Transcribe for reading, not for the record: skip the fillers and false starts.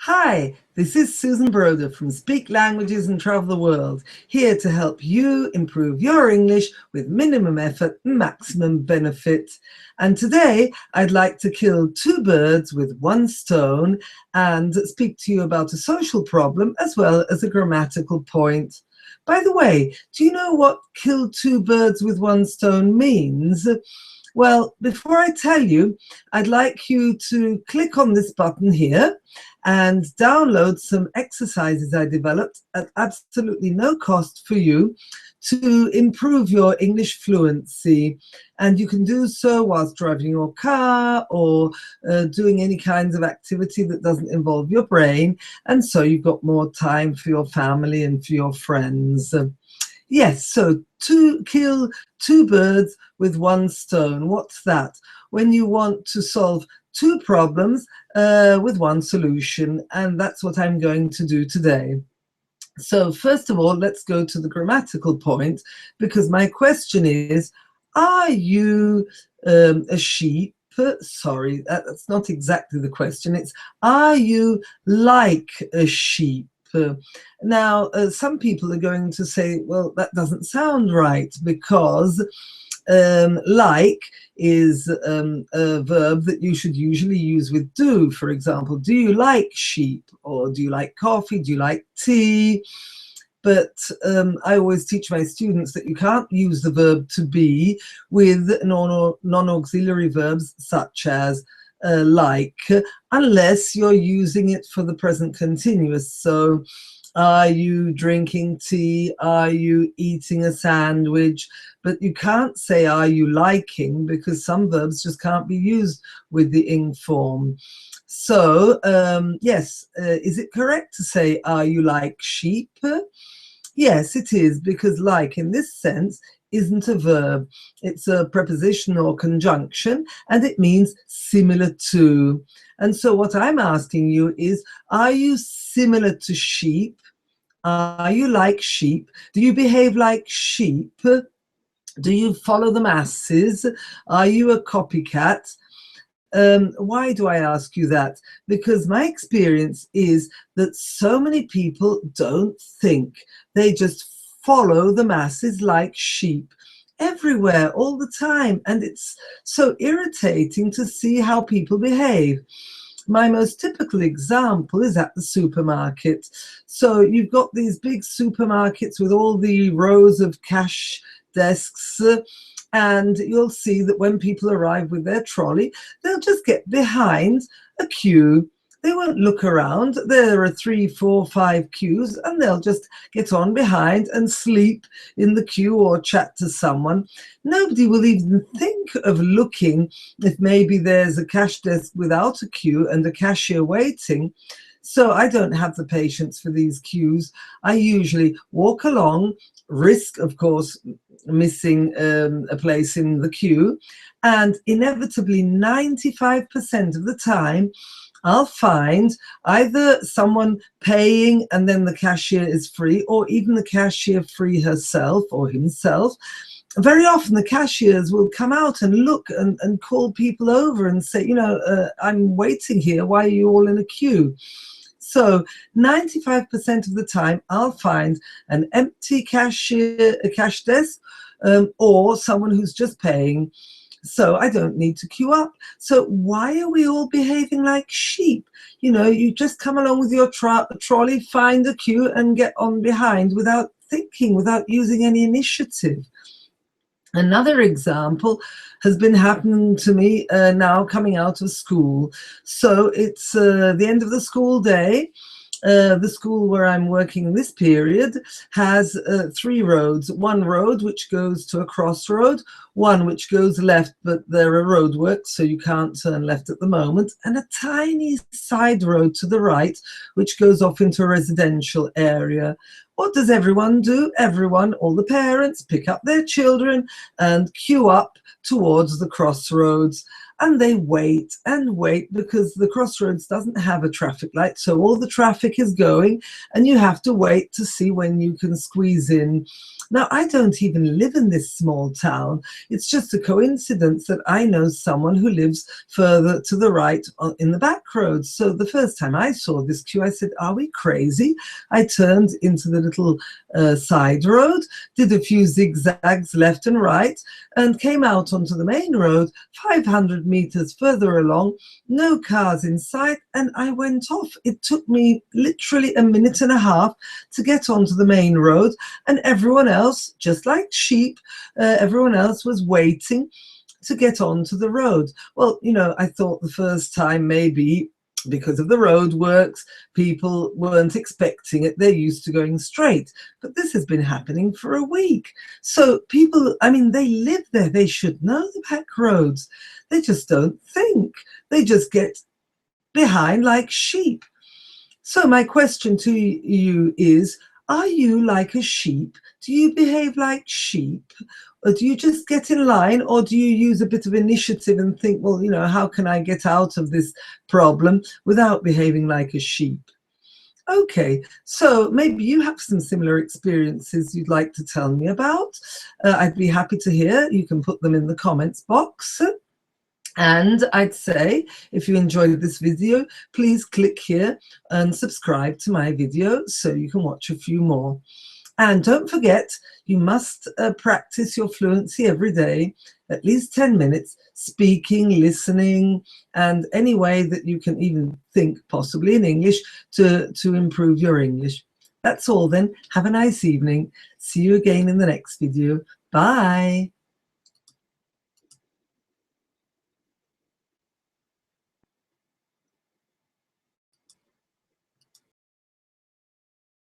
Hi, this is Susan Broder from Speak Languages and Travel the World, here to help you improve your English with minimum effort and maximum benefit. And today I'd like to kill two birds with one stone and speak to you about a social problem as well as a grammatical point. By the way, do you know what kill two birds with one stone means? Well, before I tell you, I'd like you to click on this button here and download some exercises I developed at absolutely no cost for you to improve your English fluency. And you can do so whilst driving your car or doing any kinds of activity that doesn't involve your brain. And so you've got more time for your family and for your friends. Yes, so to kill two birds with one stone. What's that? When you want to solve two problems with one solution, and that's what I'm going to do today. So first of all, let's go to the grammatical point, because my question is, are you a sheep? Sorry, that's not exactly the question. It's, are you like a sheep? Now, some people are going to say, well, that doesn't sound right, because like is a verb that you should usually use with do. For example, do you like sheep? Or do you like coffee? Do you like tea? But I always teach my students that you can't use the verb to be with non-auxiliary verbs such as like, unless you're using it for the present continuous. So, are you drinking tea? Are you eating a sandwich? But you can't say, are you liking? Because some verbs just can't be used with the ing form. So, yes, is it correct to say, are you like sheep? Yes, it is, because like in this sense isn't a verb. It's a preposition or conjunction, and it means similar to. And so what I'm asking you is, are you similar to sheep? Are you like sheep? Do you behave like sheep? Do you follow the masses? Are you a copycat? Why do I ask you that? Because my experience is that so many people don't think. They just follow the masses like sheep everywhere all the time. And it's so irritating to see how people behave. My most typical example is at the supermarket. So you've got these big supermarkets with all the rows of cash desks, and you'll see that when people arrive with their trolley, they'll just get behind a queue. They won't look around. There are 3, 4, 5 queues, and they'll just get on behind and sleep in the queue or chat to someone. Nobody will even think of looking if maybe there's a cash desk without a queue and a cashier waiting. So I don't have the patience for these queues. I usually walk along, risk, of course, missing a place in the queue, and inevitably 95% of the time I'll find either someone paying and then the cashier is free, or even the cashier free herself or himself. Very often the cashiers will come out and look and call people over and say, you know, I'm waiting here, why are you all in a queue? So 95% of the time I'll find an empty cash desk, or someone who's just paying. So I don't need to queue up. So why are we all behaving like sheep? You know, you just come along with your trolley, find a queue and get on behind without thinking, without using any initiative. Another example has been happening to me now coming out of school. So it's the end of the school day. The school where I'm working in this period has 3 roads. One road which goes to a crossroad, one which goes left, but there are roadworks, so you can't turn left at the moment, and a tiny side road to the right, which goes off into a residential area. What does everyone do? Everyone, all the parents, pick up their children and queue up towards the crossroads. and they wait and wait because the crossroads doesn't have a traffic light, so all the traffic is going and you have to wait to see when you can squeeze in. Now, I don't even live in this small town. It's just a coincidence that I know someone who lives further to the right in the back roads. So the first time I saw this queue, I said, are we crazy? I turned into the little side road, did a few zigzags left and right, and came out onto the main road 500 meters further along, no cars in sight, and I went off. It took me literally a minute and a half to get onto the main road, and everyone else, just like sheep, everyone else was waiting to get onto the road. Well, you know, I thought the first time maybe because of the road works, people weren't expecting it. They're used to going straight. But this has been happening for a week. So people, I mean, they live there. They should know the back roads. They just don't think. They just get behind like sheep. So my question to you is, are you like a sheep? Do you behave like sheep? Or do you just get in line, or do you use a bit of initiative and think, well, you know, how can I get out of this problem without behaving like a sheep? Okay, so maybe you have some similar experiences you'd like to tell me about. I'd be happy to hear. You can put them in the comments box. And I'd say, if you enjoyed this video, please click here and subscribe to my video so you can watch a few more. And don't forget, you must practice your fluency every day, at least 10 minutes, speaking, listening, and any way that you can even think, possibly in English, to improve your English. That's all then. Have a nice evening. See you again in the next video. Bye.